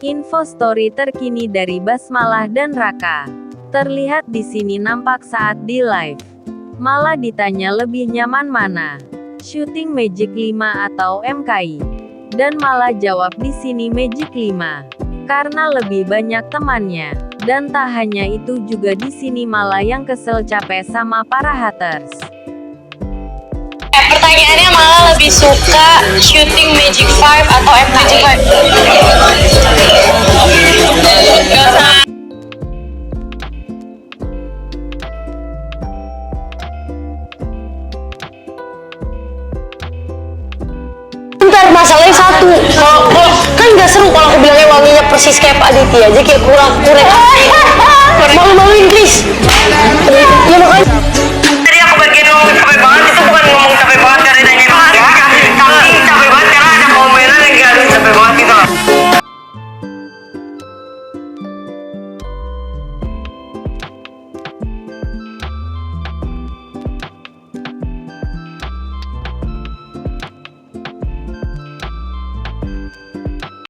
Info story terkini dari Basmalah dan Raka. Terlihat di sini nampak saat di live. Malah ditanya lebih nyaman mana, syuting Magic 5 atau MKI. Dan malah jawab di sini Magic 5. Karena lebih banyak temannya. Dan tak hanya itu juga di sini malah yang kesel capek sama para haters. Pertanyaannya malah lebih suka syuting Magic 5 atau MKI? Bentar, masalahnya satu. Kalau kan nggak seru kalau aku bilangnya wanginya persis kayak Pak Aditya aja, kayak kurang.